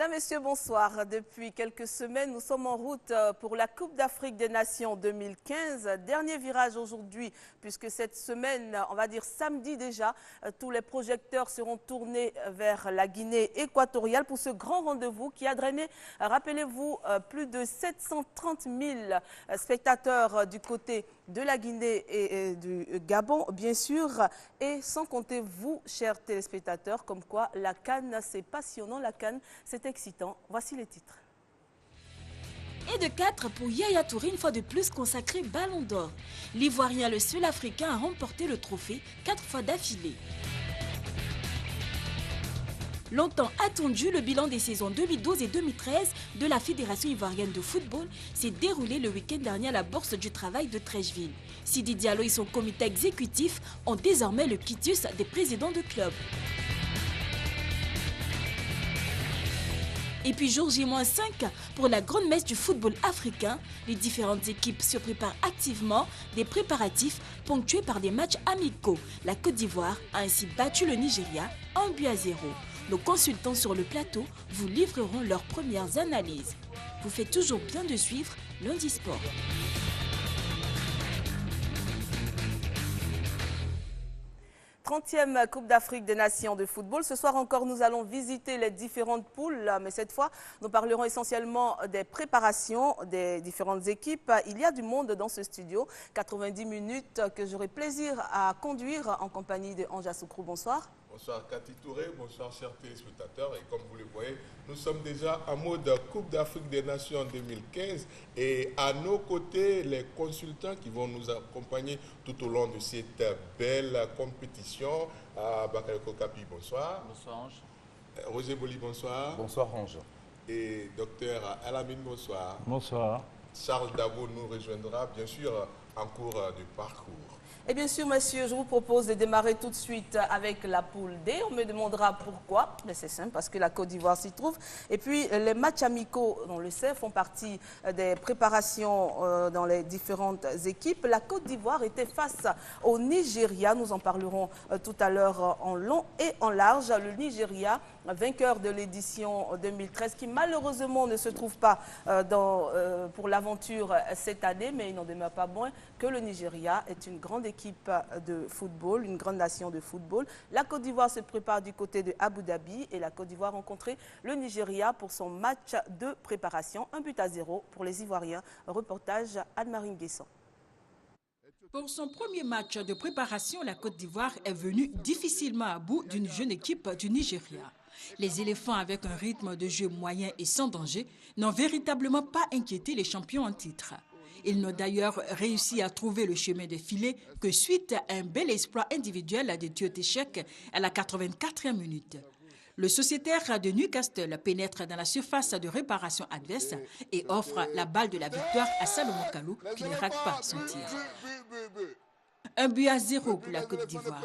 Mesdames, Messieurs, bonsoir. Depuis quelques semaines, nous sommes en route pour la Coupe d'Afrique des Nations 2015. Dernier virage aujourd'hui, puisque cette semaine, on va dire samedi déjà, tous les projecteurs seront tournés vers la Guinée équatoriale pour ce grand rendez-vous qui a drainé, rappelez-vous, plus de 730 000 spectateurs du côté de la Guinée et du Gabon, bien sûr, et sans compter vous, chers téléspectateurs, comme quoi la CAN, c'est passionnant, la CAN, c'est excitant. Voici les titres. Et de 4 pour Yaya Touré, une fois de plus consacré Ballon d'Or. L'Ivoirien, le seul Africain à remporter le trophée 4 fois d'affilée. Longtemps attendu, le bilan des saisons 2012 et 2013 de la Fédération ivoirienne de football s'est déroulé le week-end dernier à la Bourse du Travail de Treichville. Sidi Diallo et son comité exécutif ont désormais le quitus des présidents de club. Et puis jour J-5 pour la grande messe du football africain, les différentes équipes se préparent activement, des préparatifs ponctués par des matchs amicaux. La Côte d'Ivoire a ainsi battu le Nigeria 1-0. Nos consultants sur le plateau vous livreront leurs premières analyses. Vous faites toujours bien de suivre Lundi Sport. E Coupe d'Afrique des Nations de football. Ce soir encore, nous allons visiter les différentes poules, mais cette fois, nous parlerons essentiellement des préparations des différentes équipes. Il y a du monde dans ce studio, 90 minutes que j'aurai plaisir à conduire en compagnie de Anja Soukrou. Bonsoir. Bonsoir Cathy Touré, bonsoir chers téléspectateurs. Et comme vous le voyez, nous sommes déjà en mode Coupe d'Afrique des Nations 2015. Et à nos côtés, les consultants qui vont nous accompagner tout au long de cette belle compétition. Bakayoko Kapi, bonsoir. Bonsoir Ange. Roger Boli, bonsoir. Bonsoir Ange. Et docteur Alamine, bonsoir. Bonsoir. Charles Dabo nous rejoindra, bien sûr, en cours de parcours. Et bien sûr, messieurs, je vous propose de démarrer tout de suite avec la poule D. On me demandera pourquoi. C'est simple, parce que la Côte d'Ivoire s'y trouve. Et puis, les matchs amicaux, on le sait, font partie des préparations dans les différentes équipes. La Côte d'Ivoire était face au Nigeria. Nous en parlerons tout à l'heure en long et en large. Le Nigeria, vainqueur de l'édition 2013, qui malheureusement ne se trouve pas pour l'aventure cette année, mais il n'en demeure pas moins que le Nigeria est une grande équipe de football, une grande nation de football. La Côte d'Ivoire se prépare du côté de Abu Dhabi et la Côte d'Ivoire rencontrait le Nigeria pour son match de préparation. 1-0 pour les Ivoiriens. Reportage Anne-Marie Guesson. Pour son premier match de préparation, la Côte d'Ivoire est venue difficilement à bout d'une jeune équipe du Nigeria. Les éléphants, avec un rythme de jeu moyen et sans danger, n'ont véritablement pas inquiété les champions en titre. Ils n'ont d'ailleurs réussi à trouver le chemin des filets que suite à un bel exploit individuel de Tioté Cheick à la 84e minute. Le sociétaire de Newcastle pénètre dans la surface de réparation adverse et offre la balle de la victoire à Salomon Kalou qui ne rate pas son tir. 1-0 pour la Côte d'Ivoire.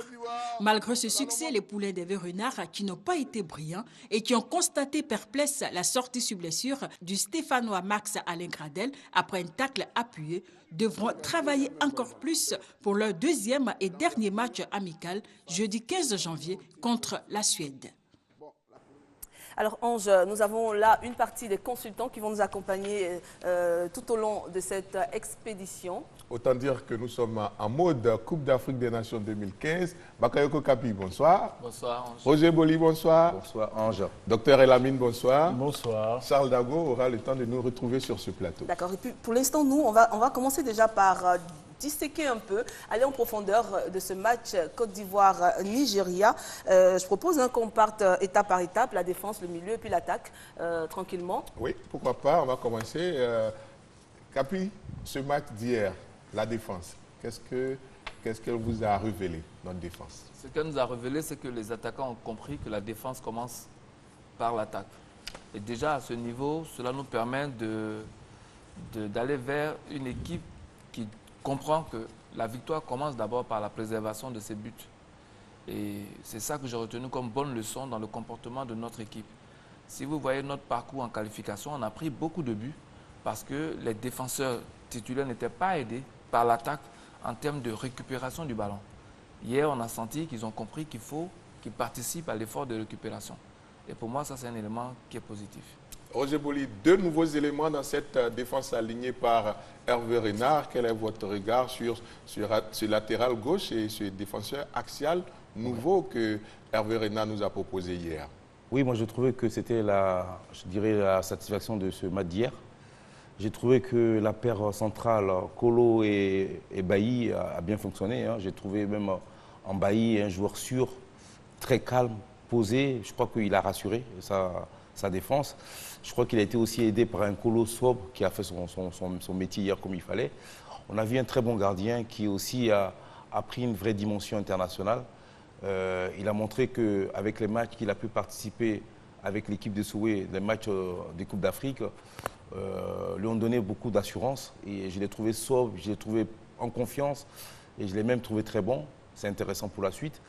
Malgré ce succès, les poulains des Verts-Renards, qui n'ont pas été brillants et qui ont constaté perplexe la sortie sur blessure du Stéphanois Max Alain Gradel après un tacle appuyé, devront travailler encore plus pour leur deuxième et dernier match amical jeudi 15 janvier contre la Suède. Alors Ange, nous avons là une partie des consultants qui vont nous accompagner tout au long de cette expédition. Autant dire que nous sommes en mode Coupe d'Afrique des Nations 2015. Bakayoko Kapi, bonsoir. Bonsoir Ange. Roger Boli, bonsoir. Bonsoir Ange. Docteur Elamine, bonsoir. Bonsoir. Charles Dago aura le temps de nous retrouver sur ce plateau. D'accord. Et puis pour l'instant, nous, on va commencer déjà par disséquer un peu, aller en profondeur de ce match Côte d'Ivoire-Nigeria. Je propose qu'on parte étape par étape, la défense, le milieu et puis l'attaque, tranquillement. Oui, pourquoi pas, on va commencer. Capi, ce match d'hier, la défense, qu'est-ce qu'elle vous a révélé, notre défense? Ce qu'elle nous a révélé, c'est que les attaquants ont compris que la défense commence par l'attaque. Et déjà à ce niveau, cela nous permet d'aller vers une équipe qui comprend que la victoire commence d'abord par la préservation de ses buts. Et c'est ça que j'ai retenu comme bonne leçon dans le comportement de notre équipe. Si vous voyez notre parcours en qualification, on a pris beaucoup de buts parce que les défenseurs titulaires n'étaient pas aidés par l'attaque en termes de récupération du ballon. Hier, on a senti qu'ils ont compris qu'il faut qu'ils participent à l'effort de récupération. Et pour moi, ça, c'est un élément qui est positif. Roger Boli, deux nouveaux éléments dans cette défense alignée par Hervé Renard. Quel est votre regard sur ce latéral gauche et ce défenseur axial nouveau que Hervé Renard nous a proposé hier? Oui, moi je trouvais que c'était la satisfaction de ce match d'hier. J'ai trouvé que la paire centrale, Kolo et Bailly, a bien fonctionné. Hein. J'ai trouvé même en Bailly un joueur sûr, très calme, posé. Je crois qu'il a rassuré sa défense. Je crois qu'il a été aussi aidé par un Kolo sobre qui a fait son métier hier comme il fallait. On a vu un très bon gardien qui aussi a pris une vraie dimension internationale. Il a montré qu'avec les matchs qu'il a pu participer avec l'équipe de Soué, les matchs des Coupes d'Afrique, lui ont donné beaucoup d'assurance. Et je l'ai trouvé sobre, je l'ai trouvé en confiance et je l'ai même trouvé très bon. C'est intéressant pour la suite.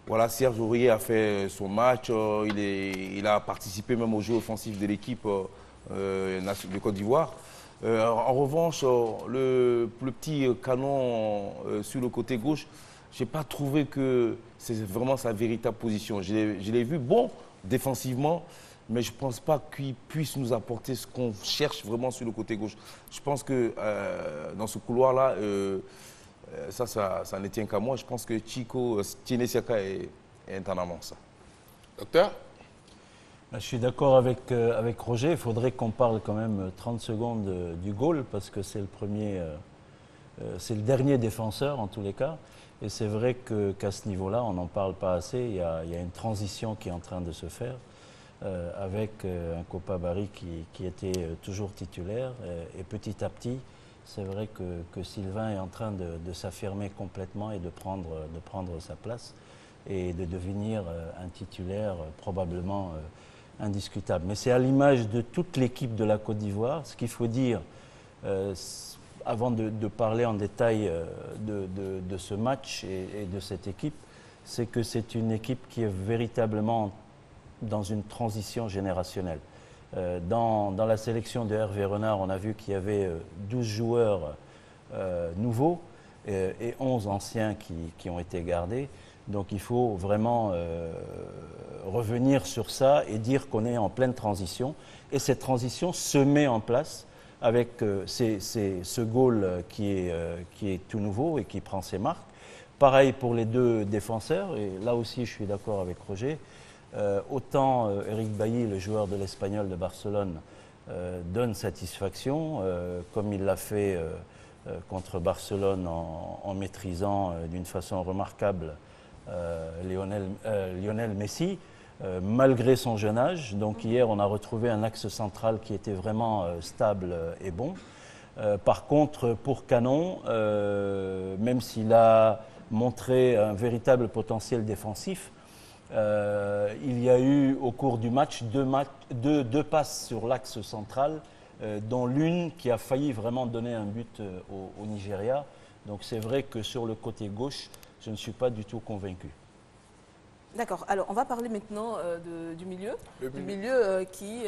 Voilà, Serge Aurier a fait son match, il a participé même au jeu offensif de l'équipe de Côte d'Ivoire. En revanche, le petit canon sur le côté gauche, je n'ai pas trouvé que c'est vraiment sa véritable position. Je l'ai vu bon défensivement, mais je ne pense pas qu'il puisse nous apporter ce qu'on cherche vraiment sur le côté gauche. Je pense que dans ce couloir-là, ça ne tient qu'à moi. Je pense que Tiene Siaka est en avance. Docteur? Je suis d'accord avec Roger. Il faudrait qu'on parle quand même 30 secondes du goal parce que c'est c'est le dernier défenseur en tous les cas. Et c'est vrai qu'à ce niveau-là, on n'en parle pas assez. Il y a une transition qui est en train de se faire avec un Kopa Barry qui était toujours titulaire. Et petit à petit, c'est vrai que Sylvain est en train de s'affirmer complètement et de prendre sa place et de devenir un titulaire probablement indiscutable. Mais c'est à l'image de toute l'équipe de la Côte d'Ivoire. Ce qu'il faut dire, avant de parler en détail de ce match et de cette équipe, c'est que c'est une équipe qui est véritablement dans une transition générationnelle. Dans la sélection de Hervé Renard, on a vu qu'il y avait 12 joueurs nouveaux et 11 anciens qui ont été gardés. Donc il faut vraiment revenir sur ça et dire qu'on est en pleine transition. Et cette transition se met en place avec ce goal qui est tout nouveau et qui prend ses marques. Pareil pour les deux défenseurs, et là aussi je suis d'accord avec Roger. Autant Eric Bailly, le joueur de l'Espagnol de Barcelone, donne satisfaction, comme il l'a fait contre Barcelone en maîtrisant d'une façon remarquable Lionel Messi, malgré son jeune âge. Donc hier, on a retrouvé un axe central qui était vraiment stable et bon. Par contre, pour Canon, même s'il a montré un véritable potentiel défensif, il y a eu au cours du match deux passes sur l'axe central, dont l'une qui a failli vraiment donner un but au Nigeria. Donc c'est vrai que sur le côté gauche, je ne suis pas du tout convaincu. D'accord. Alors, on va parler maintenant du milieu. Du milieu qui,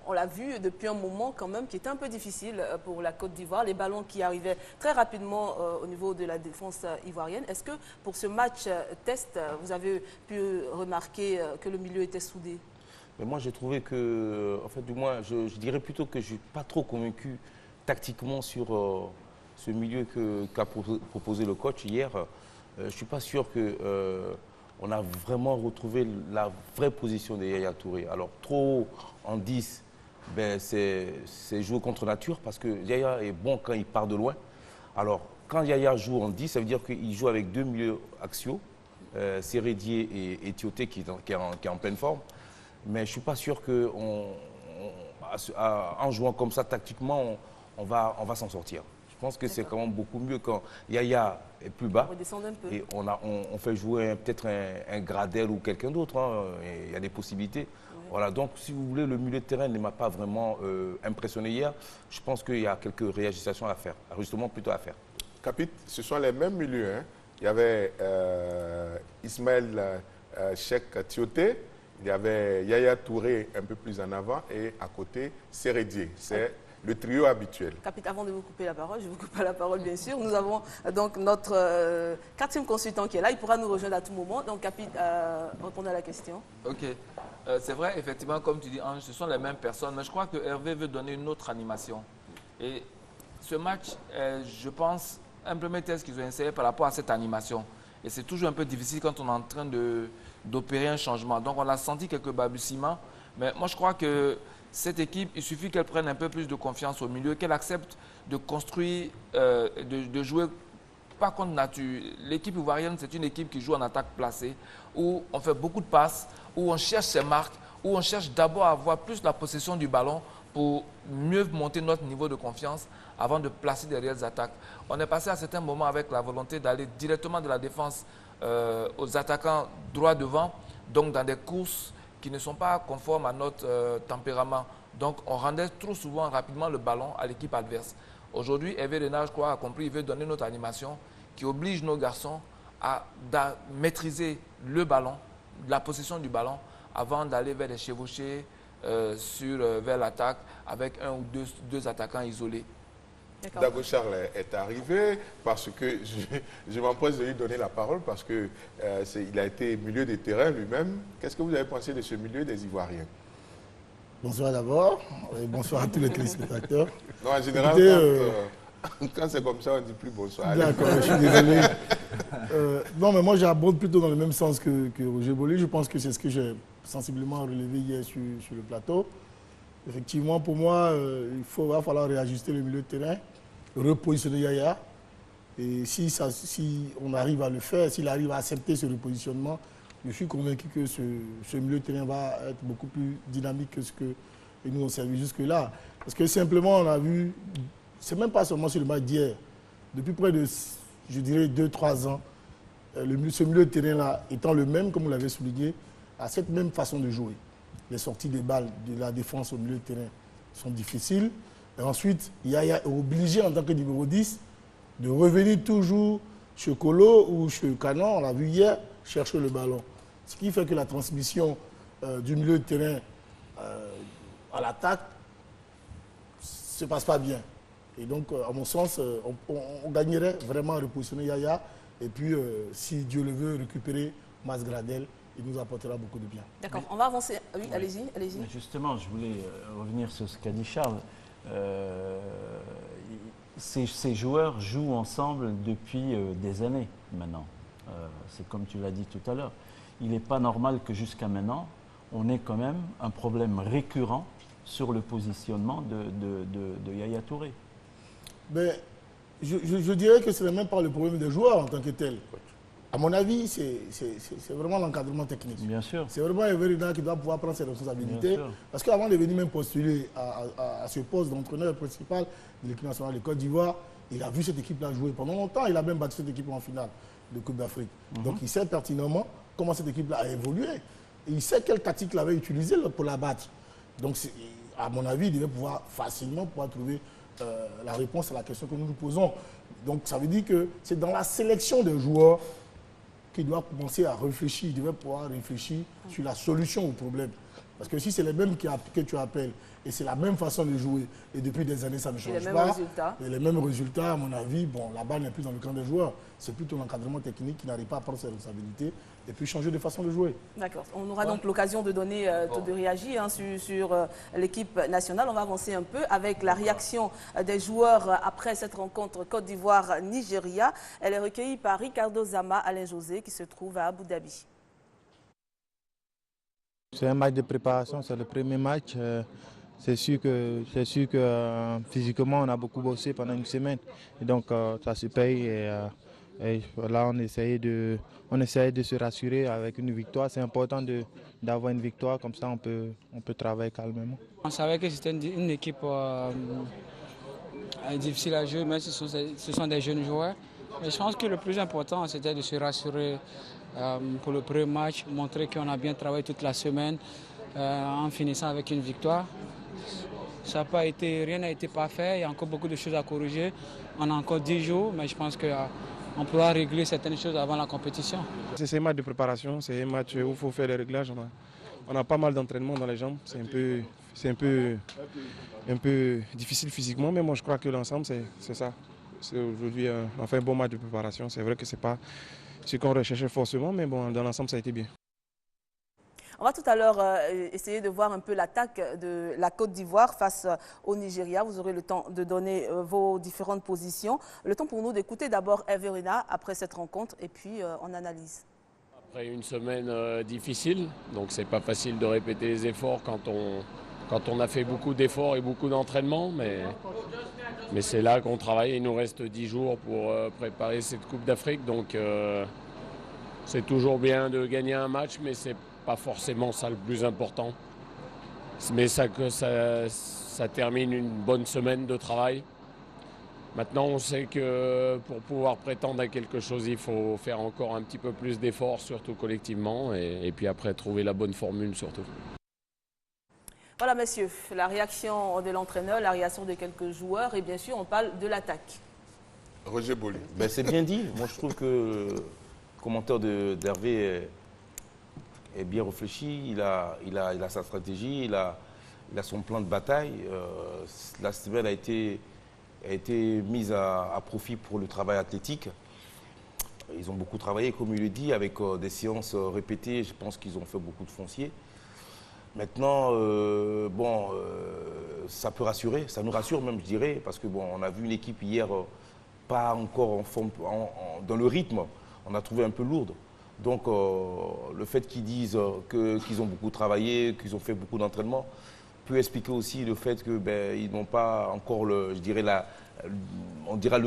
on l'a vu depuis un moment quand même, qui était un peu difficile pour la Côte d'Ivoire. Les ballons qui arrivaient très rapidement au niveau de la défense ivoirienne. Est-ce que pour ce match test, vous avez pu remarquer que le milieu était soudé? Mais moi, j'ai trouvé que, en fait, du moins, je dirais plutôt que je ne suis pas trop convaincu tactiquement sur ce milieu qu'a proposé le coach hier. Je ne suis pas sûr que... on a vraiment retrouvé la vraie position de Yaya Touré. Alors, trop en 10, ben, c'est jouer contre nature parce que Yaya est bon quand il part de loin. Alors, quand Yaya joue en 10, ça veut dire qu'il joue avec deux milieux axiaux, Sérédier et Tioté qui est en pleine forme. Mais je ne suis pas sûr qu'en jouant comme ça tactiquement, on va s'en sortir. Je pense que c'est quand même beaucoup mieux quand Yaya est plus bas et on fait jouer peut-être un Gradel ou quelqu'un d'autre. Hein, il y a des possibilités. Oui. Voilà, donc si vous voulez, le milieu de terrain ne m'a pas vraiment impressionné hier. Je pense qu'il y a quelques réajustations à faire, ajustements plutôt à faire. Capit, ce sont les mêmes milieux. Hein. Il y avait Ismaël Cheikh Tioté, il y avait Yaya Touré un peu plus en avant et à côté Sérédier. C'est le trio habituel. Capitaine, avant de vous couper la parole, je vous coupe la parole bien sûr. Nous avons donc notre 4e consultant qui est là. Il pourra nous rejoindre à tout moment. Donc, Capitaine, répondez à la question. Ok. C'est vrai, effectivement, comme tu dis, Ange, ce sont les mêmes personnes. Mais je crois que Hervé veut donner une autre animation. Et ce match, je pense, un premier test qu'ils ont essayé par rapport à cette animation. Et c'est toujours un peu difficile quand on est en train d'opérer un changement. Donc, on a senti quelques balbutiements. Mais moi, je crois que cette équipe, il suffit qu'elle prenne un peu plus de confiance au milieu, qu'elle accepte de construire, de jouer pas contre nature. L'équipe ivoirienne, c'est une équipe qui joue en attaque placée, où on fait beaucoup de passes, où on cherche ses marques, où on cherche d'abord à avoir plus la possession du ballon pour mieux monter notre niveau de confiance avant de placer des réelles attaques. On est passé à certains moments avec la volonté d'aller directement de la défense aux attaquants droit devant, donc dans des courses qui ne sont pas conformes à notre tempérament. Donc on rendait trop souvent rapidement le ballon à l'équipe adverse. Aujourd'hui, Hervé Renard, je crois, a compris, il veut donner notre animation qui oblige nos garçons à maîtriser le ballon, la possession du ballon, avant d'aller vers des chevauchés vers l'attaque avec un ou deux attaquants isolés. Dago Charles est arrivé parce que je m'empresse de lui donner la parole parce qu'il a été milieu de terrain lui-même. Qu'est-ce que vous avez pensé de ce milieu des Ivoiriens? Bonsoir d'abord et bonsoir à tous les téléspectateurs. Non, en général, quand c'est comme ça, on ne dit plus bonsoir. D'accord, je suis désolé. Non, mais moi j'aborde plutôt dans le même sens que Roger Bolli. Je pense que c'est ce que j'ai sensiblement relevé hier sur le plateau. Effectivement, pour moi, il va falloir réajuster le milieu de terrain, repositionner Yaya. Et si on arrive à le faire, s'il arrive à accepter ce repositionnement, je suis convaincu que ce milieu de terrain va être beaucoup plus dynamique que ce que nous on servi jusque-là. Parce que simplement, on a vu, c'est même pas seulement sur le match d'hier, depuis près de, je dirais, 2-3 ans, ce milieu de terrain-là étant le même, comme vous l'avez souligné, a cette même façon de jouer. Les sorties des balles de la défense au milieu de terrain sont difficiles. Et ensuite, Yaya est obligé, en tant que numéro 10, de revenir toujours chez Kolo ou chez Canon, on l'a vu hier, chercher le ballon. Ce qui fait que la transmission du milieu de terrain à l'attaque ne se passe pas bien. Et donc, à mon sens, on gagnerait vraiment à repositionner Yaya. Et puis, si Dieu le veut, récupérer Mas Gradel, il nous apportera beaucoup de bien. D'accord, on va avancer. Oui, oui. Allez-y. Justement, je voulais revenir sur ce qu'a dit Charles. Ces joueurs jouent ensemble depuis des années maintenant. C'est comme tu l'as dit tout à l'heure. Il n'est pas normal que jusqu'à maintenant, on ait quand même un problème récurrent sur le positionnement de Yaya Touré. Mais je dirais que ce n'est même pas le problème des joueurs en tant que tel. À mon avis, c'est vraiment l'encadrement technique. Bien sûr. C'est vraiment Hervé Renard qui doit pouvoir prendre ses responsabilités. Parce qu'avant de venir même postuler à ce poste d'entraîneur principal de l'équipe nationale de Côte d'Ivoire, il a vu cette équipe-là jouer pendant longtemps. Il a même battu cette équipe en finale de Coupe d'Afrique. Donc il sait pertinemment comment cette équipe-là a évolué. Et il sait quelle tactique il avait utilisée pour la battre. Donc à mon avis, il devait pouvoir facilement trouver la réponse à la question que nous nous posons. Donc ça veut dire que c'est dans la sélection des joueurs qu'il doit commencer à réfléchir. Il devait pouvoir réfléchir sur la solution au problème. Parce que si c'est les mêmes que tu appelles, et c'est la même façon de jouer, et depuis des années ça ne change pas, et les mêmes résultats, à mon avis, bon, la balle n'est plus dans le camp des joueurs. C'est plutôt l'encadrement technique qui n'arrive pas à prendre ses responsabilités et puis changer de façon de jouer. D'accord. On aura donc l'occasion de donner, de réagir sur l'équipe nationale. On va avancer un peu avec la réaction des joueurs après cette rencontre Côte d'Ivoire-Nigeria. Elle est recueillie par Ricardo Zama, Alain José, qui se trouve à Abu Dhabi. C'est un match de préparation, c'est le premier match. C'est sûr que physiquement, on a beaucoup bossé pendant une semaine. Et donc, ça se paye. Et là, on essaye de se rassurer avec une victoire. C'est important d'avoir une victoire, comme ça on peut travailler calmement. On savait que c'était une équipe difficile à jouer, mais ce sont des jeunes joueurs. Mais je pense que le plus important, c'était de se rassurer pour le premier match, montrer qu'on a bien travaillé toute la semaine en finissant avec une victoire. Ça n'a pas été, rien n'a été parfait, il y a encore beaucoup de choses à corriger. On a encore 10 jours, mais je pense qu'on pourra régler certaines choses avant la compétition. C'est un match de préparation, c'est un match où il faut faire les réglages. On a pas mal d'entraînement dans les jambes, c'est c'est un peu difficile physiquement, mais moi je crois que l'ensemble, c'est ça. C'est aujourd'hui enfin un bon match de préparation. C'est vrai que ce n'est pas ce qu'on recherchait forcément, mais bon, dans l'ensemble, ça a été bien. On va tout à l'heure essayer de voir un peu l'attaque de la Côte d'Ivoire face au Nigeria. Vous aurez le temps de donner vos différentes positions. Le temps pour nous d'écouter d'abord Hervé Renard après cette rencontre et puis on analyse. Après une semaine difficile, donc c'est pas facile de répéter les efforts quand on a fait beaucoup d'efforts et beaucoup d'entraînement, mais c'est là qu'on travaille. Il nous reste 10 jours pour préparer cette Coupe d'Afrique, donc c'est toujours bien de gagner un match, mais c'est pas forcément ça le plus important. Mais ça termine une bonne semaine de travail. Maintenant, on sait que pour pouvoir prétendre à quelque chose, il faut faire encore un petit peu plus d'efforts, surtout collectivement, et puis après trouver la bonne formule surtout. Voilà, messieurs, la réaction de l'entraîneur, la réaction de quelques joueurs, et bien sûr, on parle de l'attaque. Roger Boli. Ben, c'est bien dit. Moi, je trouve que le commentaire d'Hervé est bien réfléchi. Il a sa stratégie, il a son plan de bataille. La semaine a été mise à profit pour le travail athlétique. Ils ont beaucoup travaillé, comme il le dit, avec des séances répétées. Je pense qu'ils ont fait beaucoup de foncier. Maintenant, ça peut rassurer, ça nous rassure même, je dirais, parce que bon, on a vu une équipe hier pas encore en forme, dans le rythme, on a trouvé un peu lourde. Donc, le fait qu'ils disent qu'ils ont beaucoup travaillé, qu'ils ont fait beaucoup d'entraînement, peut expliquer aussi le fait qu'ils n'ont pas encore le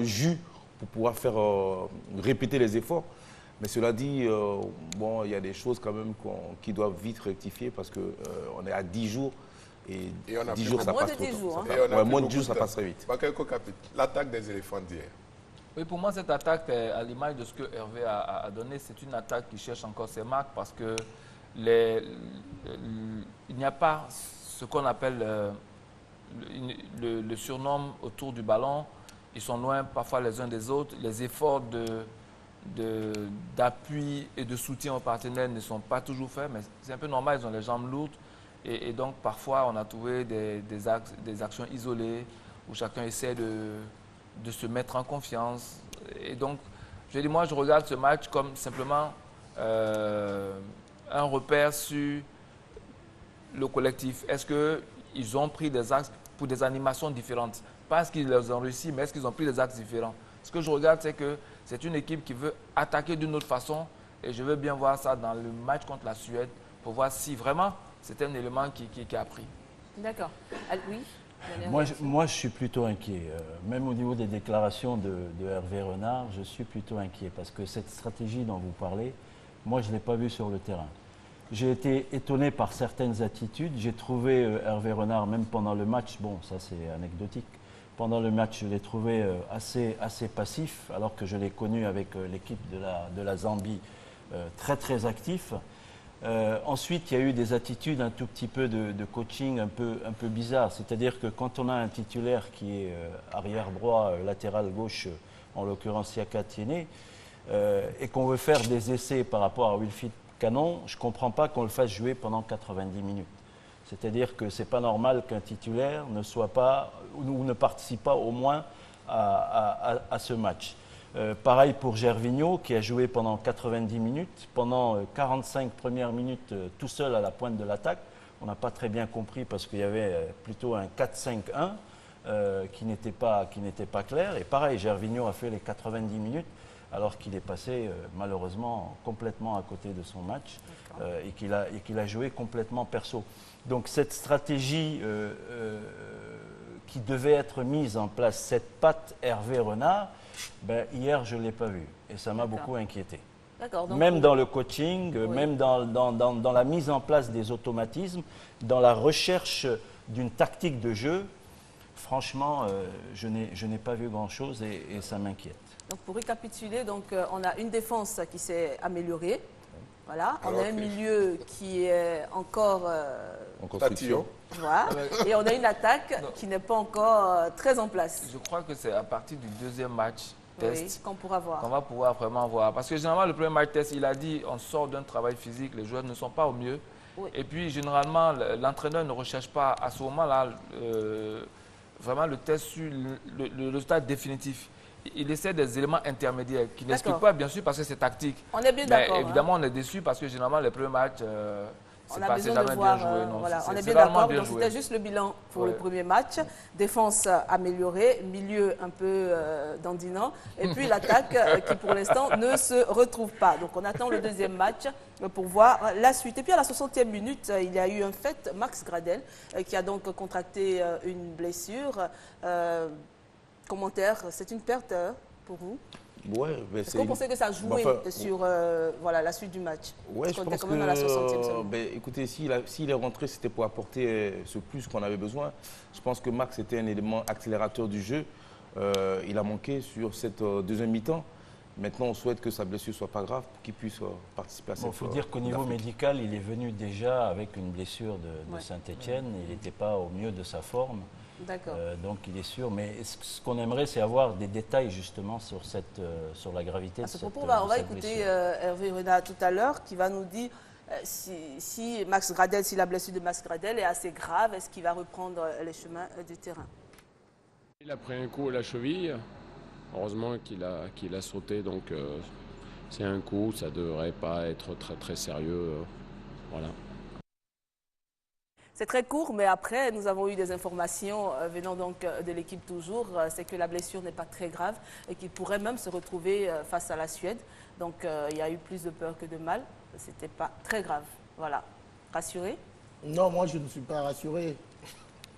jus pour pouvoir faire répéter les efforts. Mais cela dit, il y a des choses quand même qui doivent vite rectifier parce qu'on est à 10 jours et 10 jours, ça passe trop vite. Moins de 10 jours, ça passe très vite. L'attaque des éléphants d'hier. Oui, pour moi, cette attaque, à l'image de ce que Hervé a donné, c'est une attaque qui cherche encore ses marques parce que il n'y a pas ce qu'on appelle le surnom autour du ballon. Ils sont loin parfois les uns des autres. Les efforts d'appui et de soutien aux partenaires ne sont pas toujours faits, mais c'est un peu normal, ils ont les jambes lourdes. Et donc, parfois, on a trouvé des actions isolées où chacun essaie de se mettre en confiance. Et donc, moi, je regarde ce match comme simplement un repère sur le collectif. Est-ce qu'ils ont pris des axes pour des animations différentes? Pas est-ce qu'ils les ont réussi, mais est-ce qu'ils ont pris des axes différents? Ce que je regarde, c'est que c'est une équipe qui veut attaquer d'une autre façon et je veux bien voir ça dans le match contre la Suède pour voir si vraiment c'est un élément qui a pris. D'accord. Oui. Moi, je suis plutôt inquiet. Même au niveau des déclarations de Hervé Renard, je suis plutôt inquiet parce que cette stratégie dont vous parlez, moi, je ne l'ai pas vue sur le terrain. J'ai été étonné par certaines attitudes. J'ai trouvé Hervé Renard, même pendant le match, bon, ça c'est anecdotique, pendant le match, je l'ai trouvé assez passif, alors que je l'ai connu avec l'équipe de la Zambie très très actif. Ensuite, il y a eu des attitudes un tout petit peu de coaching un peu bizarres. C'est-à-dire que quand on a un titulaire qui est arrière droit, latéral gauche, en l'occurrence Yaka Tiéné, et qu'on veut faire des essais par rapport à Wilfried Canon, je ne comprends pas qu'on le fasse jouer pendant 90 minutes. C'est-à-dire que ce n'est pas normal qu'un titulaire ne soit pas ou ne participe pas au moins à ce match. Pareil pour Gervinho qui a joué pendant 90 minutes, pendant 45 premières minutes tout seul à la pointe de l'attaque. On n'a pas très bien compris parce qu'il y avait plutôt un 4-5-1 qui n'était pas clair. Et pareil, Gervinho a fait les 90 minutes alors qu'il est passé malheureusement complètement à côté de son match et qu'il a joué complètement perso. Donc cette stratégie qui devait être mise en place, cette patte Hervé Renard, hier je ne l'ai pas vue et ça m'a beaucoup inquiété. Même dans le coaching, même dans la mise en place des automatismes, dans la recherche d'une tactique de jeu, franchement, je n'ai pas vu grand-chose et ça m'inquiète. Donc pour récapituler, on a une défense qui s'est améliorée. Voilà, on a un milieu qui est encore en construction. Voilà. Et on a une attaque qui n'est pas encore très en place. Je crois que c'est à partir du deuxième match test qu'on pourra voir. Qu'on va pouvoir vraiment voir. Parce que généralement, le premier match test, il a dit on sort d'un travail physique, les joueurs ne sont pas au mieux. Oui. Et puis, généralement, l'entraîneur ne recherche pas à ce moment-là vraiment le test sur le stade définitif. Il essaie des éléments intermédiaires qui n'expliquent pas, bien sûr, parce que c'est tactique. On est bien Mais d'accord. évidemment, on est déçu parce que généralement, les premiers matchs, on a besoin de voir, voilà, on est bien d'accord, donc c'était juste le bilan pour le premier match. Défense améliorée, milieu un peu dandinant, et puis l'attaque qui pour l'instant ne se retrouve pas. Donc on attend le deuxième match pour voir la suite. Et puis à la 60e minute, il y a eu un fait, Max Gradel, qui a donc contracté une blessure. Commentaire, c'est une perte pour vous? Ouais, est-ce que vous pensez que ça a joué sur voilà, la suite du match? Oui, je pense quand même à la 60e que, écoutez, s'il est rentré, c'était pour apporter ce plus qu'on avait besoin. Je pense que Max était un élément accélérateur du jeu. Il a manqué sur cette deuxième mi-temps. Maintenant, on souhaite que sa blessure ne soit pas grave pour qu'il puisse participer à cette. Il faut dire qu'au niveau médical, il est venu déjà avec une blessure de Saint-Etienne. Il n'était pas au mieux de sa forme. D'accord. Donc il est sûr, mais ce qu'on aimerait, c'est avoir des détails justement sur la gravité de cette blessure. On va écouter Hervé Renard tout à l'heure qui va nous dire si Max Gradel, si la blessure de Max Gradel est assez grave, est-ce qu'il va reprendre les chemins du terrain? Il a pris un coup à la cheville, heureusement qu'il a sauté, donc c'est un coup, ça ne devrait pas être très très sérieux, voilà. C'est très court, mais après, nous avons eu des informations venant donc de l'équipe toujours, c'est que la blessure n'est pas très grave et qu'il pourrait même se retrouver face à la Suède. Donc, il y a eu plus de peur que de mal. Ce n'était pas très grave. Voilà. Rassuré? Non, moi, je ne suis pas rassuré.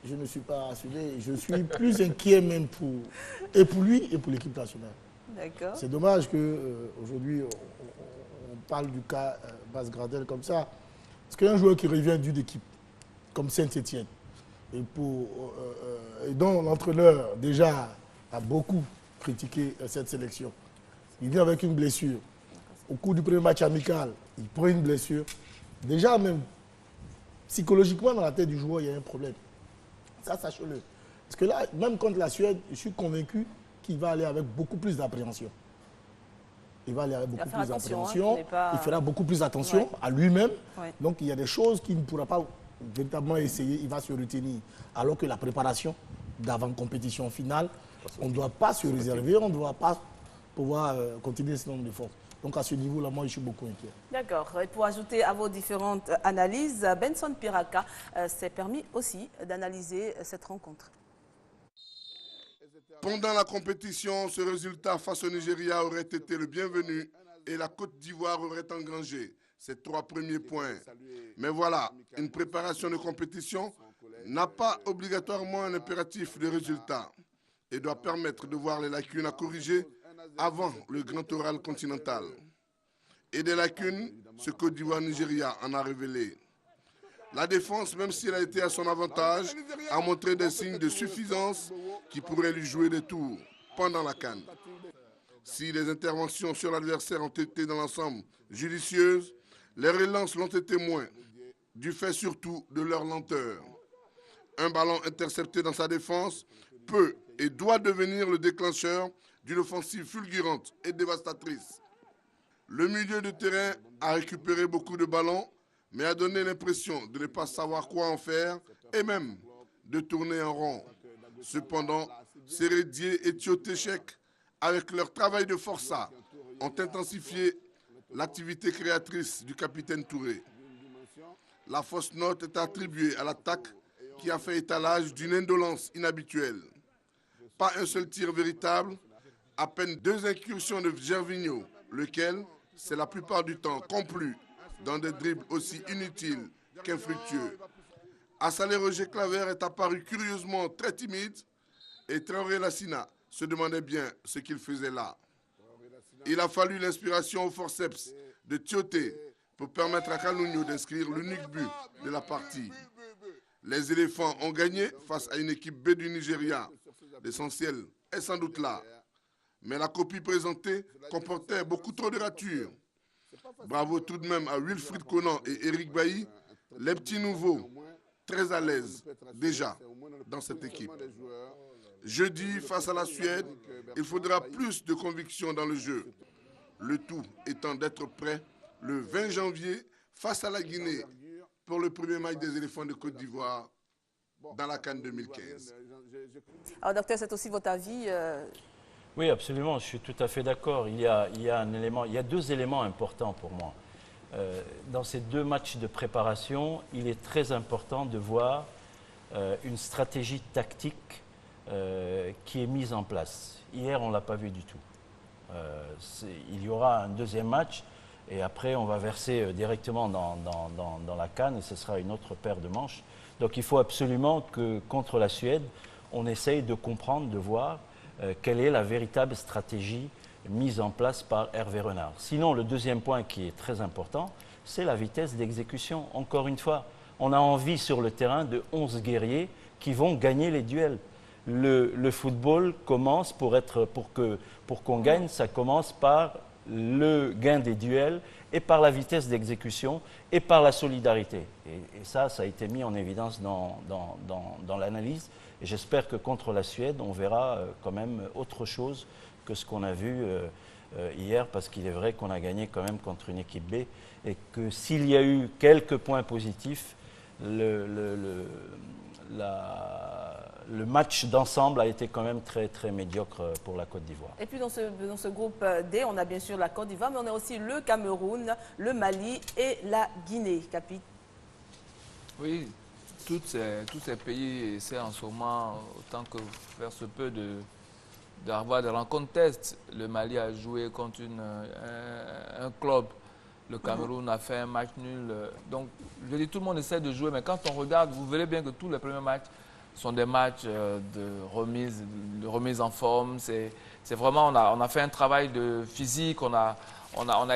Je ne suis pas rassuré. Je suis plus inquiet même pour lui et pour l'équipe nationale. D'accord. C'est dommage qu'aujourd'hui, on parle du cas Max Gradel comme ça. Parce qu'un joueur qui revient d'une équipe comme Saint-Etienne, et dont l'entraîneur déjà a beaucoup critiqué cette sélection. Il vient avec une blessure. Au cours du premier match amical, il prend une blessure. Déjà, même psychologiquement, dans la tête du joueur, il y a un problème. Ça, sachez-le. Parce que là, même contre la Suède, je suis convaincu qu'il va aller avec beaucoup plus d'appréhension. Il va aller avec beaucoup plus d'appréhension. Il fera beaucoup plus attention à lui-même. Ouais. Donc, il y a des choses qu'il ne pourra pas véritablement essayer, il va se retenir. Alors que la préparation d'avant-compétition finale, on ne doit pas se réserver, on ne doit pas pouvoir continuer ce nombre de forces. Donc à ce niveau-là, moi, je suis beaucoup inquiet. D'accord. Et pour ajouter à vos différentes analyses, Benson Piraka s'est permis aussi d'analyser cette rencontre. Pendant la compétition, ce résultat face au Nigeria aurait été le bienvenu et la Côte d'Ivoire aurait engrangé ces 3 premiers points. Mais voilà, une préparation de compétition n'a pas obligatoirement un impératif de résultat et doit permettre de voir les lacunes à corriger avant le grand oral continental. Et des lacunes, ce Côte d'Ivoire-Nigeria en a révélé. La défense, même si elle a été à son avantage, a montré des signes de suffisance qui pourraient lui jouer des tours pendant la CAN. Si les interventions sur l'adversaire ont été dans l'ensemble judicieuses, les relances l'ont été moins, du fait surtout de leur lenteur. Un ballon intercepté dans sa défense peut et doit devenir le déclencheur d'une offensive fulgurante et dévastatrice. Le milieu de terrain a récupéré beaucoup de ballons, mais a donné l'impression de ne pas savoir quoi en faire et même de tourner en rond. Cependant, Seredier et Thiotechek, avec leur travail de forçat, ont intensifié l'activité créatrice du capitaine Touré. La fausse note est attribuée à l'attaque qui a fait étalage d'une indolence inhabituelle. Pas un seul tir véritable, à peine 2 incursions de Gervinho, lequel, c'est la plupart du temps complu dans des dribbles aussi inutiles qu'infructueux. Assalé Roger Claver est apparu curieusement très timide et Traoré Lassina se demandait bien ce qu'il faisait là. Il a fallu l'inspiration au forceps de Thioté pour permettre à Kalunyo d'inscrire l'unique but de la partie. Les éléphants ont gagné face à une équipe B du Nigeria. L'essentiel est sans doute là. Mais la copie présentée comportait beaucoup trop de ratures. Bravo tout de même à Wilfried Conan et Eric Bailly, les petits nouveaux, très à l'aise déjà dans cette équipe. Jeudi, face à la Suède, il faudra plus de conviction dans le jeu. Le tout étant d'être prêt le 20 janvier face à la Guinée pour le premier match des éléphants de Côte d'Ivoire dans la CAN 2015. Alors, docteur, c'est aussi votre avis Oui, absolument, je suis tout à fait d'accord. Il y a deux éléments importants pour moi. Dans ces 2 matchs de préparation, il est très important de voir une stratégie tactique qui est mise en place. Hier, on ne l'a pas vu du tout. Il y aura un 2e match et après, on va verser directement dans la CAN et ce sera une autre paire de manches. Donc, il faut absolument que contre la Suède, on essaye de comprendre, de voir quelle est la véritable stratégie mise en place par Hervé Renard. Sinon, le 2e point qui est très important, c'est la vitesse d'exécution. Encore une fois, on a envie sur le terrain de 11 guerriers qui vont gagner les duels. Le football commence pour qu'on gagne, ça commence par le gain des duels et par la vitesse d'exécution et par la solidarité. Et ça a été mis en évidence dans l'analyse. Et j'espère que contre la Suède, on verra quand même autre chose que ce qu'on a vu hier, parce qu'il est vrai qu'on a gagné quand même contre une équipe B et que s'il y a eu quelques points positifs, le match d'ensemble a été quand même très, très médiocre pour la Côte d'Ivoire. Et puis dans ce groupe D, on a bien sûr la Côte d'Ivoire, mais on a aussi le Cameroun, le Mali et la Guinée, Capi. Oui, tous ces pays essaient en ce moment, autant que faire se peut, d'avoir des rencontres tests. Le Mali a joué contre un club. Le Cameroun a fait un match nul. Donc, je dis, tout le monde essaie de jouer, mais quand on regarde, vous verrez bien que tous les premiers matchs sont des matchs de remise en forme. C'est vraiment, on a fait un travail de physique, on a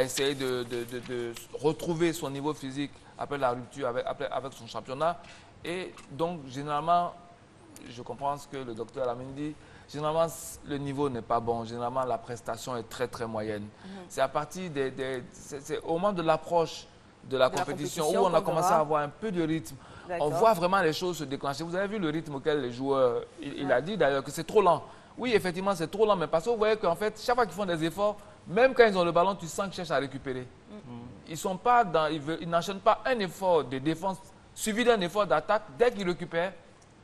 essayé de retrouver son niveau physique après la rupture avec son championnat. Et donc, généralement, je comprends ce que le docteur Lamine dit, généralement, le niveau n'est pas bon. Généralement, la prestation est très, très moyenne. C'est à partir c'est au moment de l'approche de la compétition où on a commencé à avoir un peu de rythme. On voit vraiment les choses se déclencher. Vous avez vu le rythme auquel les joueurs... Il a dit d'ailleurs que c'est trop lent. Oui, effectivement, c'est trop lent, mais parce que vous voyez qu'en fait, chaque fois qu'ils font des efforts, même quand ils ont le ballon, tu sens qu'ils cherchent à récupérer. Ils n'enchaînent pas un effort de défense suivi d'un effort d'attaque. Dès qu'ils récupèrent,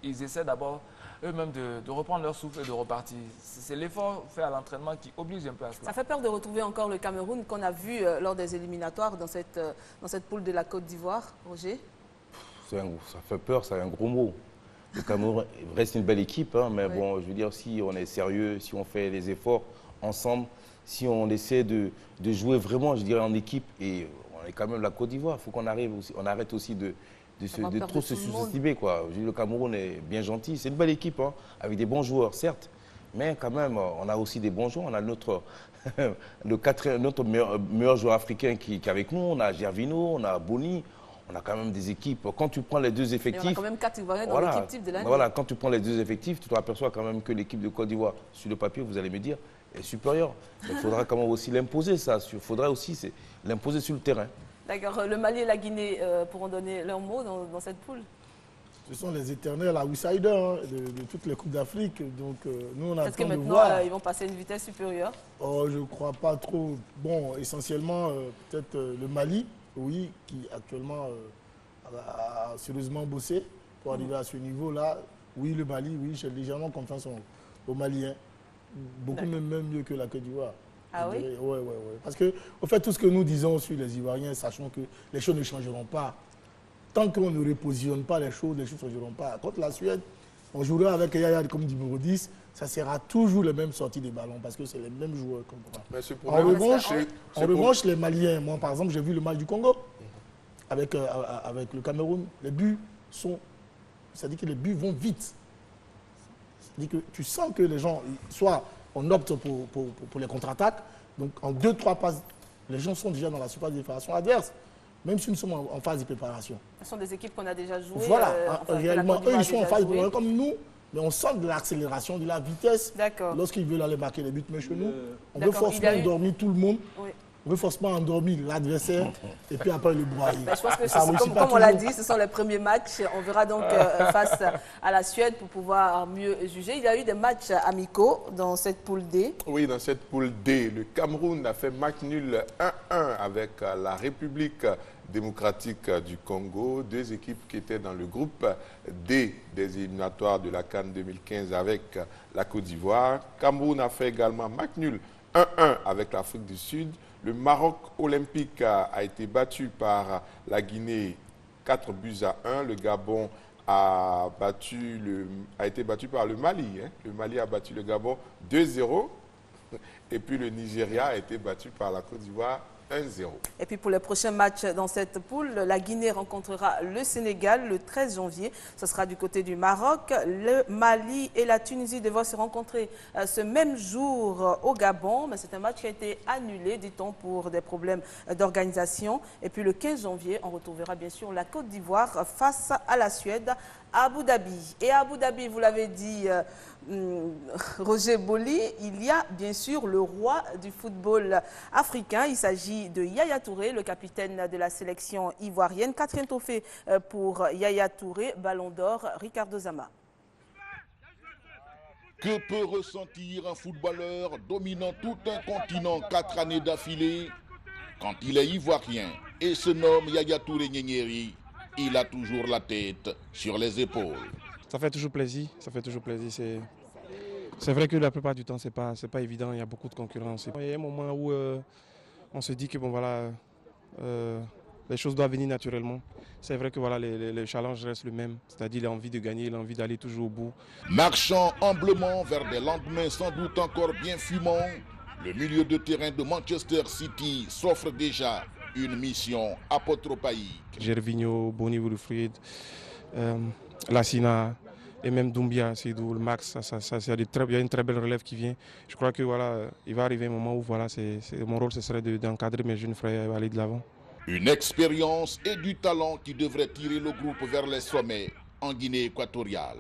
ils essaient d'abord eux-mêmes de reprendre leur souffle et de repartir. C'est l'effort fait à l'entraînement qui oblige un peu à cela. Ça fait peur de retrouver encore le Cameroun qu'on a vu lors des éliminatoires dans cette poule de la Côte d'Ivoire, Roger? Ça fait peur, c'est un gros mot. Le Cameroun reste une belle équipe, hein, mais bon, je veux dire, si on est sérieux, si on fait les efforts ensemble, si on essaie de jouer vraiment, je dirais, en équipe, et on est quand même la Côte d'Ivoire, il faut qu'on arrête aussi de trop se sous-estimer, quoi. Le Cameroun est bien gentil, c'est une belle équipe, hein, avec des bons joueurs, certes, mais quand même, on a aussi des bons joueurs. On a notre meilleur joueur africain qui est avec nous, on a Gervinho, on a Boni, on a quand même des équipes. Quand tu prends les 2 effectifs... Et on a quand même 4 Ivoiriens dans l'équipe type de l'année. Voilà, quand tu prends les 2 effectifs, tu te aperçois quand même que l'équipe de Côte d'Ivoire, sur le papier, vous allez me dire, est supérieure. Il faudra quand même aussi l'imposer, ça. Il faudra aussi l'imposer sur le terrain. D'accord. Le Mali et la Guinée pourront donner leur mot dans cette poule? Ce sont les éternels outsiders de toutes les Coupes d'Afrique. Donc, nous, on attend de voir. Est-ce que maintenant, ils vont passer à une vitesse supérieure? Oh, je ne crois pas trop. Bon, essentiellement, peut-être le Mali, oui, qui actuellement a sérieusement bossé pour arriver à ce niveau-là. Oui, le Mali, oui, j'ai légèrement confiance aux Maliens. Beaucoup même mieux que la Côte d'Ivoire. Ah oui? Oui. Parce que, au fait, tout ce que nous disons sur les Ivoiriens, sachant que les choses ne changeront pas. Tant qu'on ne repositionne pas les choses ne changeront pas. Contre la Suède, on jouera avec Yaya comme numéro 10, ça sera toujours les mêmes sorties des ballons parce que c'est les mêmes joueurs. En revanche, les Maliens, moi par exemple, j'ai vu le match du Congo avec le Cameroun. Les buts sont... C'est-à-dire que les buts vont vite. C'est-à-dire que tu sens que les gens, soit on opte pour les contre-attaques, donc en 2-3 passes, les gens sont déjà dans la surface de préparation adverse. Même si nous sommes en phase de préparation. Ce sont des équipes qu'on a déjà jouées. Voilà, réellement, eux, ils sont en phase de préparation comme nous, mais on sent de l'accélération, de la vitesse. Lorsqu'ils veulent aller marquer les buts, mais chez nous, on veut forcément endormir tout le monde. Oui. On veut forcément endormir l'adversaire et puis après le broyer. Je pense que, comme on l'a dit, ce sont les premiers matchs. On verra donc face à la Suède pour pouvoir mieux juger. Il y a eu des matchs amicaux dans cette poule D. Oui, dans cette poule D, le Cameroun a fait match nul 1-1 avec la République démocratique du Congo, 2 équipes qui étaient dans le groupe D des éliminatoires de la CAN 2015 avec la Côte d'Ivoire. Cameroun a fait également match nul 1-1 avec l'Afrique du Sud. Le Maroc olympique a été battu par la Guinée 4-1. Le Gabon a été battu par le Mali. Le Mali a battu le Gabon 2-0. Et puis le Nigeria a été battu par la Côte d'Ivoire 1-0. Et puis pour les prochains matchs dans cette poule, la Guinée rencontrera le Sénégal le 13 janvier. Ce sera du côté du Maroc. Le Mali et la Tunisie devront se rencontrer ce même jour au Gabon. Mais c'est un match qui a été annulé, dit-on, pour des problèmes d'organisation. Et puis le 15 janvier, on retrouvera bien sûr la Côte d'Ivoire face à la Suède à Abu Dhabi. Et à Abu Dhabi, vous l'avez dit, Roger Boli, il y a bien sûr le roi du football africain. Il s'agit de Yaya Touré, le capitaine de la sélection ivoirienne. 4e trophée pour Yaya Touré, Ballon d'Or, Ricardo Zama. Que peut ressentir un footballeur dominant tout un continent 4 années d'affilée quand il est ivoirien et se nomme Yaya Touré Nyenyeri? Il a toujours la tête sur les épaules. Ça fait toujours plaisir, ça fait toujours plaisir. C'est vrai que la plupart du temps, c'est pas évident, il y a beaucoup de concurrence. Il y a un moment où on se dit que bon, voilà, les choses doivent venir naturellement. C'est vrai que voilà, le challenge reste le même, c'est-à-dire l'envie de gagner, l'envie d'aller toujours au bout. Marchant humblement vers des lendemains sans doute encore bien fumants, le milieu de terrain de Manchester City s'offre déjà une mission apotropaique. Gervinho, Boni Wilfried, Lassina et même Doumbia, Seydou, Max, il y a une très belle relève qui vient. Je crois que voilà, il va arriver un moment où voilà, mon rôle ce serait d'encadrer mes jeunes frères à aller de l'avant. Une expérience et du talent qui devrait tirer le groupe vers les sommets en Guinée équatoriale.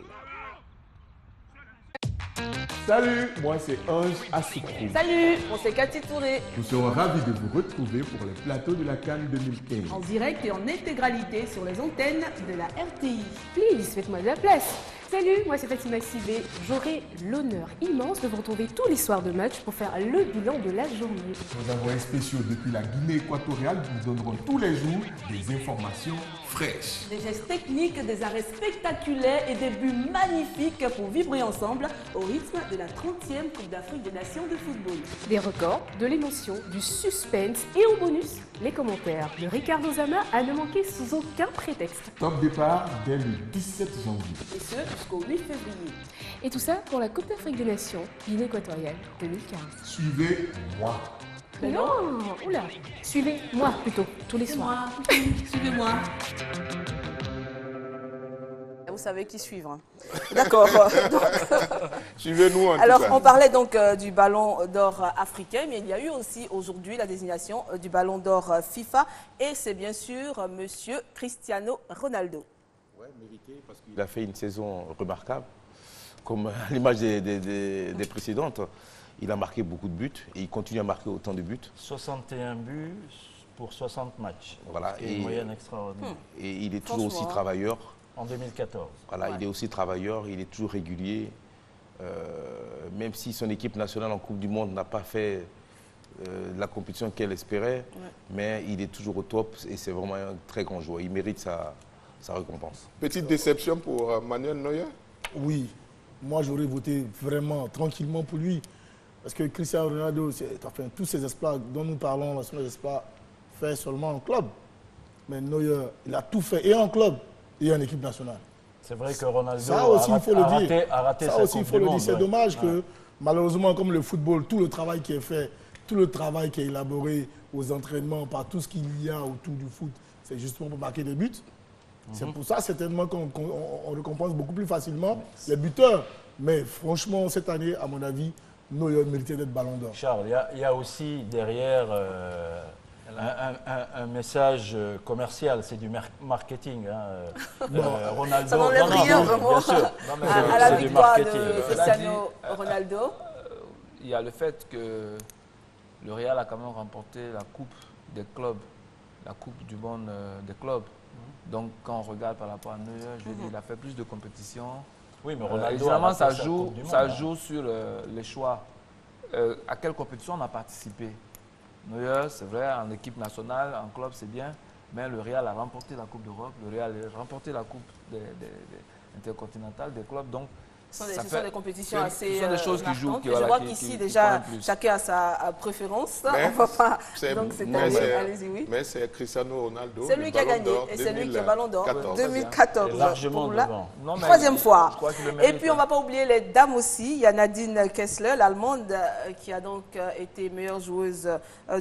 Salut, moi c'est Ange Assoukrou. Salut, moi c'est Cathy Touré. Nous serons ravis de vous retrouver pour les plateaux de la CAN 2015. En direct et en intégralité sur les antennes de la RTI. Please, faites-moi de la place. Salut, moi c'est Fatima Sibé. J'aurai l'honneur immense de vous retrouver tous les soirs de match pour faire le bilan de la journée. Nos envoyés spéciaux depuis la Guinée équatoriale vous donneront tous les jours des informations fraîches. Des gestes techniques, des arrêts spectaculaires et des buts magnifiques pour vibrer ensemble au rythme de la 30e Coupe d'Afrique des Nations de football. Des records, de l'émotion, du suspense et au bonus, les commentaires de Ricardo Zama à ne manquer sous aucun prétexte. Top départ dès le 17 janvier. Et ce jusqu'au 8 février. Et tout ça pour la Coupe d'Afrique des Nations Guinée équatoriale 2015. Suivez-moi. Mais non, oula, suivez-moi plutôt, tous les soirs. Suivez-moi. Vous savez qui suivre. D'accord. Suivez-nous en Alors, tout cas. on parlait donc du Ballon d'Or africain, mais il y a eu aussi aujourd'hui la désignation du Ballon d'Or FIFA. Et c'est bien sûr Monsieur Cristiano Ronaldo. Oui, mérité parce qu'il a fait une saison remarquable. Comme à l'image des précédentes, il a marqué beaucoup de buts et il continue à marquer autant de buts. 61 buts pour 60 matchs. Voilà. Et une moyenne extraordinaire. Et il est toujours aussi travailleur. En 2014. Voilà, il est aussi travailleur, il est toujours régulier. Même si son équipe nationale en Coupe du Monde n'a pas fait la compétition qu'elle espérait, mais il est toujours au top et c'est vraiment un très grand joueur. Il mérite sa récompense. Petite déception pour Manuel Neuer? Oui, moi j'aurais voté vraiment tranquillement pour lui. Parce que Cristiano Ronaldo, enfin, tous ces exploits dont nous parlons sont des exploits faits seulement en club. Mais Neuer, il a tout fait, et en club, et en équipe nationale. C'est vrai que Ronaldo ça aussi, il faut le dire. a raté ça sa aussi, il Coupe faut du le dire. Monde, C'est dommage que, malheureusement, comme le football, tout le travail qui est fait, tout le travail qui est élaboré aux entraînements, par tout ce qu'il y a autour du foot, c'est justement pour marquer des buts. C'est pour ça, certainement, qu'on récompense beaucoup plus facilement les buteurs. Mais franchement, cette année, à mon avis, Neuer méritait d'être Ballon d'Or. Charles, il y a aussi derrière un message commercial, c'est du marketing. Ronaldo, ça n'enlève rien vraiment bien sûr. à la victoire de Cristiano Ronaldo. Il y a le fait que le Real a quand même remporté la Coupe des clubs, la Coupe du monde des clubs. Donc quand on regarde par rapport à Neuer, je veux dire, il a fait plus de compétitions. Oui, mais Ronaldo évidemment, ça monde, joue sur les choix. À quelle compétition on a participé? Neuer, c'est vrai, en équipe nationale, en club, c'est bien. Mais le Real a remporté la Coupe d'Europe, le Real a remporté la Coupe intercontinentale des clubs. Donc, ce sont des compétitions assez ce sont des choses qui jouent. Je vois qu'ici, déjà, chacun a sa préférence. Mais, on va pas... Mais c'est Cristiano Ronaldo. C'est lui qui a gagné. Et c'est lui qui a Ballon d'Or 2014. Largement devant. Troisième fois. Et puis, on ne va pas oublier les dames aussi. Il y a Nadine Kessler, l'Allemande, qui a donc été meilleure joueuse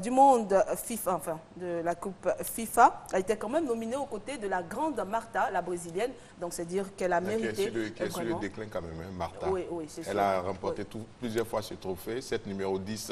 du monde FIFA, enfin, de la Coupe FIFA. Elle était quand même nominée aux côtés de la grande Marta, la brésilienne. Donc, c'est dire qu'elle a mérité. Qui est sur le déclin quand même. Marta. Oui, c'est Elle a remporté plusieurs fois ce trophée, cette numéro 10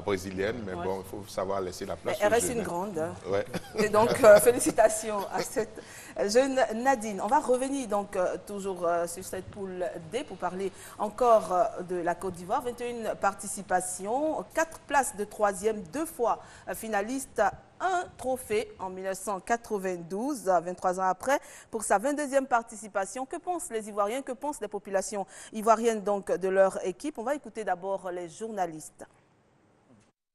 brésilienne, mais bon, il faut savoir laisser la place. Elle reste une grande. Ouais. Et donc, félicitations à cette jeune Nadine. On va revenir donc toujours sur cette poule D pour parler encore de la Côte d'Ivoire. 21 participations, 4 places de 3e, 2 fois finaliste. Un trophée en 1992, 23 ans après, pour sa 22e participation. Que pensent les Ivoiriens, que pensent les populations ivoiriennes donc de leur équipe? On va écouter d'abord les journalistes.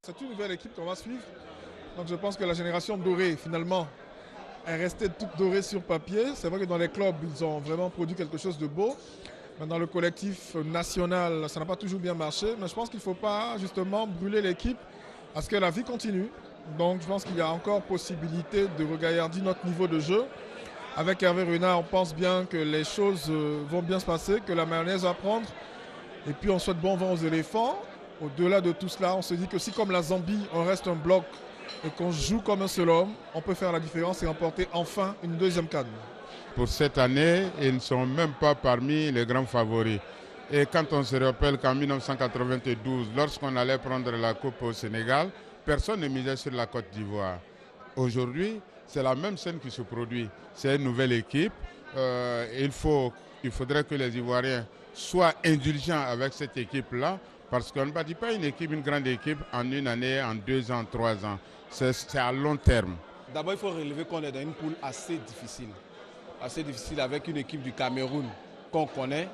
C'est une nouvelle équipe qu'on va suivre. Donc je pense que la génération dorée, finalement, est restée toute dorée sur papier. C'est vrai que dans les clubs, ils ont vraiment produit quelque chose de beau. Mais dans le collectif national, ça n'a pas toujours bien marché. Mais je pense qu'il ne faut pas justement brûler l'équipe parce que la vie continue. Donc je pense qu'il y a encore possibilité de regarder notre niveau de jeu. Avec Hervé Renard, on pense bien que les choses vont bien se passer, que la mayonnaise va prendre. Et puis on souhaite bon vent aux éléphants. Au-delà de tout cela, on se dit que si comme la Zambie, on reste un bloc et qu'on joue comme un seul homme, on peut faire la différence et remporter enfin une 2e CAN. Pour cette année, ils ne sont même pas parmi les grands favoris. Et quand on se rappelle qu'en 1992, lorsqu'on allait prendre la Coupe au Sénégal, personne ne misait sur la Côte d'Ivoire. Aujourd'hui, c'est la même scène qui se produit. C'est une nouvelle équipe. Il faudrait que les Ivoiriens soient indulgents avec cette équipe-là, parce qu'on ne bâtit pas une grande équipe en une année, en 2 ans, 3 ans. C'est à long terme. D'abord, il faut relever qu'on est dans une poule assez difficile avec une équipe du Cameroun qu'on connaît,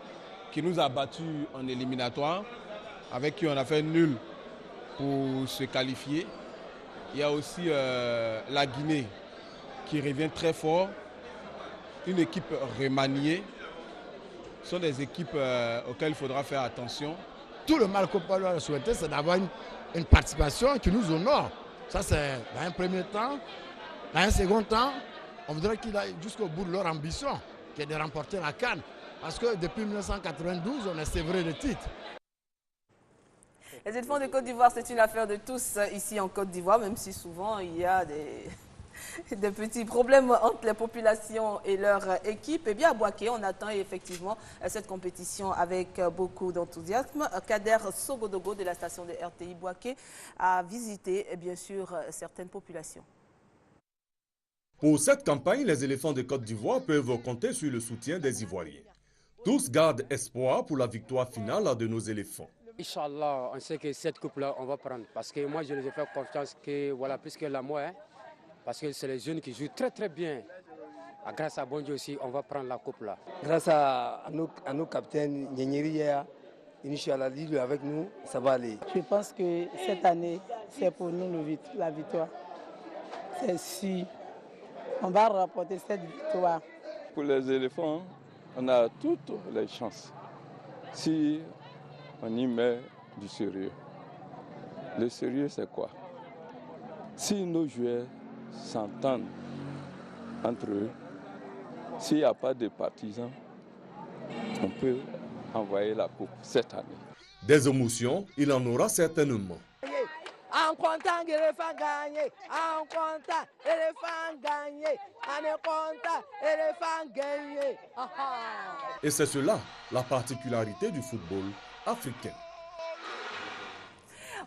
qui nous a battus en éliminatoire, avec qui on a fait nul pour se qualifier. Il y a aussi la Guinée qui revient très fort, une équipe remaniée. Ce sont des équipes auxquelles il faudra faire attention. Tout le mal qu'on peut leur souhaiter, c'est d'avoir une participation qui nous honore. Ça, c'est dans un premier temps. Dans un second temps, on voudrait qu'ils aillent jusqu'au bout de leur ambition, qui est de remporter la CAN. Parce que depuis 1992, on est sévré de titres. Les éléphants de Côte d'Ivoire, c'est une affaire de tous ici en Côte d'Ivoire, même si souvent il y a des petits problèmes entre les populations et leur équipe. Et bien à Bouaké, on attend effectivement cette compétition avec beaucoup d'enthousiasme. Kader Sogodogo de la station de RTI Bouaké a visité bien sûr certaines populations. Pour cette campagne, les éléphants de Côte d'Ivoire peuvent compter sur le soutien des Ivoiriens. Tous gardent espoir pour la victoire finale de nos éléphants. Inch'Allah, on sait que cette coupe-là, on va prendre. Parce que moi, je les ai fait confiance que, voilà, plus que la moi, parce que c'est les jeunes qui jouent très très bien. Grâce à bon Dieu aussi, on va prendre la coupe-là. Grâce à nos capitaines, Nyeri, Inch'Allah, lui avec nous, ça va aller. Je pense que cette année, c'est pour nous la victoire. C'est sûr. On va rapporter cette victoire. Pour les éléphants, on a toutes les chances. Si on y met du sérieux. Le sérieux, c'est quoi? Si nos joueurs s'entendent entre eux, s'il n'y a pas de partisans, on peut envoyer la coupe cette année. Des émotions, il en aura certainement. En content, l'éléphant gagné. En content, l'éléphant gagné. En content, l'éléphant gagné. Et c'est cela, la particularité du football africain.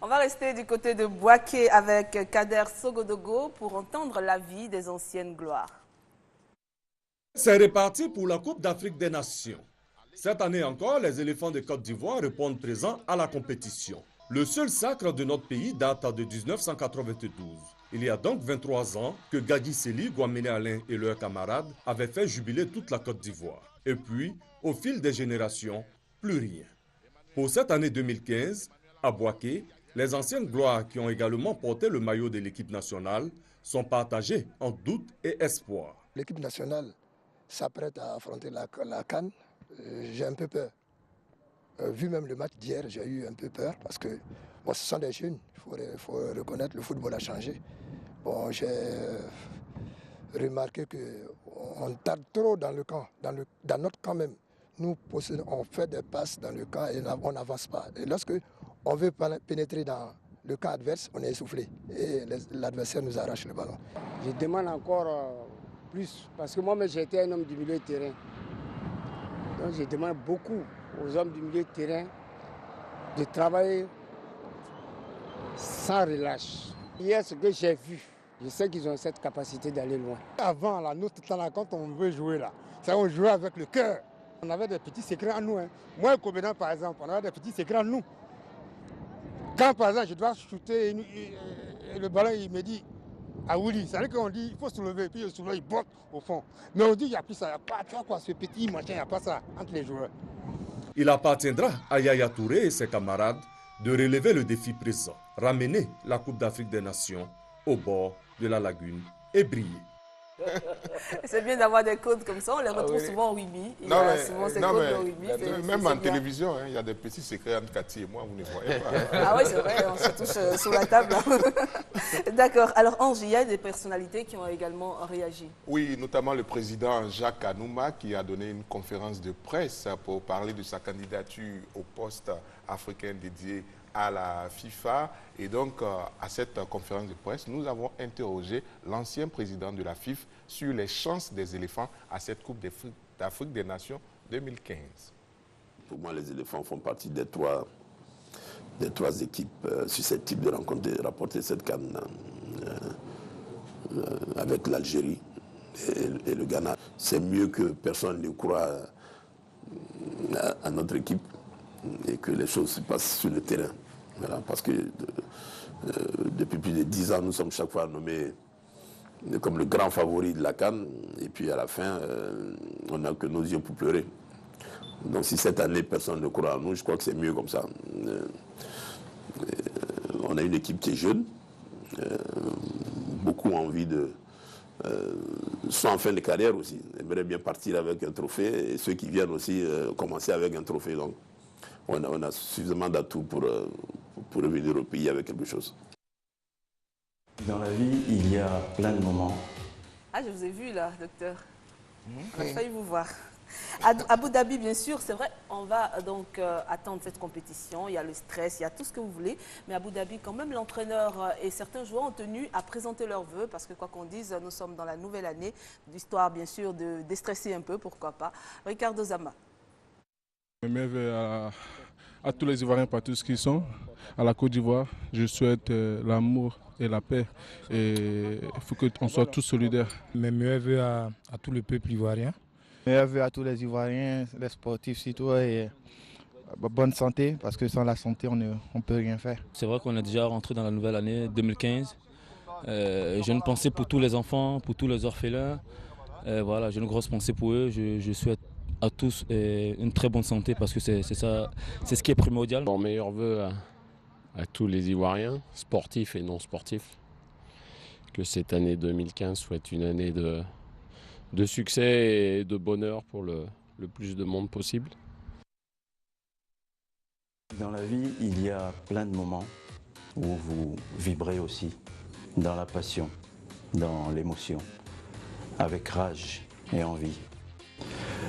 On va rester du côté de Bouaké avec Kader Sogodogo pour entendre l'avis des anciennes gloires. C'est reparti pour la Coupe d'Afrique des Nations. Cette année encore, les éléphants de Côte d'Ivoire répondent présents à la compétition. Le seul sacre de notre pays date de 1992. Il y a donc 23 ans que Gadi Seli, Guamene Alain et leurs camarades avaient fait jubiler toute la Côte d'Ivoire. Et puis, au fil des générations, plus rien. Pour cette année 2015, à Bouaké, les anciennes gloires qui ont également porté le maillot de l'équipe nationale sont partagés en doute et espoir. L'équipe nationale s'apprête à affronter la CAN. J'ai un peu peur. Vu même le match d'hier, j'ai eu un peu peur parce que bon, ce sont des jeunes. Il faut reconnaître, le football a changé. Bon, j'ai remarqué qu'on tarde trop dans le camp, dans notre camp même. Nous, on fait des passes dans le camp et on n'avance pas. Et lorsque on veut pénétrer dans le camp adverse, on est essoufflé et l'adversaire nous arrache le ballon. Je demande encore plus, parce que moi-même j'ai été un homme du milieu de terrain. Donc je demande beaucoup aux hommes du milieu de terrain de travailler sans relâche. Hier, ce que j'ai vu, je sais qu'ils ont cette capacité d'aller loin. Avant, là, nous, tout le temps, quand on veut jouer, là, ça, on jouait avec le cœur. On avait des petits secrets en nous. Hein. Moi, comme Comédien, par exemple, on avait des petits secrets en nous. Quand, par exemple, je dois shooter et le ballon, il me dit, ah oui, c'est vrai qu'on dit, il faut soulever, puis le soulever, il botte au fond. Mais on dit, il n'y a plus ça, il n'y a pas, tu vois quoi, ce petit machin, il n'y a pas ça entre les joueurs. Il appartiendra à Yaya Touré et ses camarades de relever le défi présent, ramener la Coupe d'Afrique des Nations au bord de la lagune et briller. C'est bien d'avoir des codes comme ça, on les retrouve souvent au rugby. Même en télévision, il y a des petits secrets entre Cathy et moi, vous ne voyez pas. Ah oui, c'est vrai, on se touche sous la table. D'accord. Alors, Ange, il y a des personnalités qui ont également réagi. Oui, notamment le président Jacques Anouma qui a donné une conférence de presse pour parler de sa candidature au poste africain dédié à la FIFA. Et donc, à cette conférence de presse, nous avons interrogé l'ancien président de la FIFA sur les chances des éléphants à cette Coupe d'Afrique des Nations 2015. Pour moi, les éléphants font partie des trois équipes susceptibles de rapporter cette CAN avec l'Algérie et le Ghana. C'est mieux que personne ne croit à notre équipe et que les choses se passent sur le terrain. Voilà, parce que depuis plus de 10 ans, nous sommes chaque fois nommés comme le grand favori de la CAN. Et puis à la fin, on n'a que nos yeux pour pleurer. Donc si cette année, personne ne croit en nous, je crois que c'est mieux comme ça. On a une équipe qui est jeune. Beaucoup ont envie de... sont en fin de carrière aussi. Ils aimeraient bien partir avec un trophée. Et ceux qui viennent aussi commencer avec un trophée. Donc, on a suffisamment d'atouts pour revenir au pays avec quelque chose. Dans la vie, il y a plein de moments. Ah, je vous ai vu là, docteur. On a failli vous voir. À Abu Dhabi, bien sûr, c'est vrai, on va donc attendre cette compétition. Il y a le stress, il y a tout ce que vous voulez. Mais à Abu Dhabi, quand même, l'entraîneur et certains joueurs ont tenu à présenter leurs vœux. Parce que quoi qu'on dise, nous sommes dans la nouvelle année. L'histoire, bien sûr, de déstresser un peu, pourquoi pas. Ricardo Zama. Mes meilleurs vœux à tous les Ivoiriens partout ce qu'ils sont, à la Côte d'Ivoire. Je souhaite l'amour et la paix. Et il faut qu'on soit tous solidaires. Mes meilleurs vœux à tout le peuple ivoirien. Mes meilleurs vœux à tous les Ivoiriens, les sportifs surtout, et bonne santé, parce que sans la santé, on ne peut rien faire. C'est vrai qu'on est déjà rentré dans la nouvelle année 2015. J'ai une pensée pour tous les enfants, pour tous les orphelins. Voilà, j'ai une grosse pensée pour eux. Je souhaite à tous une très bonne santé parce que c'est ça, c'est ce qui est primordial. Mon meilleur vœu à tous les Ivoiriens, sportifs et non sportifs, que cette année 2015 soit une année de succès et de bonheur pour le plus de monde possible. Dans la vie, il y a plein de moments où vous vibrez aussi dans la passion, dans l'émotion, avec rage et envie.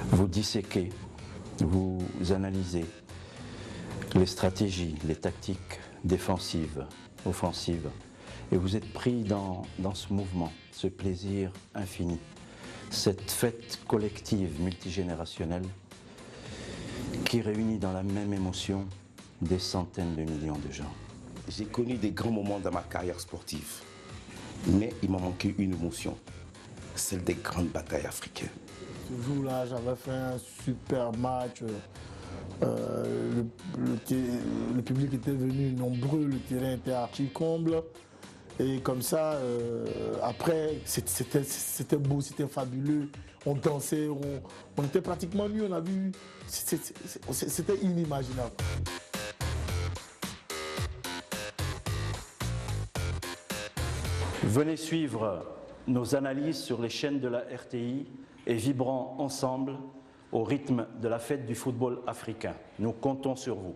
Vous disséquez, vous analysez les stratégies, les tactiques défensives, offensives, et vous êtes pris dans ce mouvement, ce plaisir infini, cette fête collective multigénérationnelle qui réunit dans la même émotion des centaines de millions de gens. J'ai connu des grands moments dans ma carrière sportive, mais il m'a manqué une émotion, celle des grandes batailles africaines. Ce jour-là, j'avais fait un super match. Le public était venu nombreux, le terrain était archi-comble. Et comme ça, après, c'était beau, c'était fabuleux. On dansait, on était pratiquement nus, on a vu. C'était inimaginable. Venez suivre nos analyses sur les chaînes de la RTI et vibrons ensemble au rythme de la fête du football africain. Nous comptons sur vous.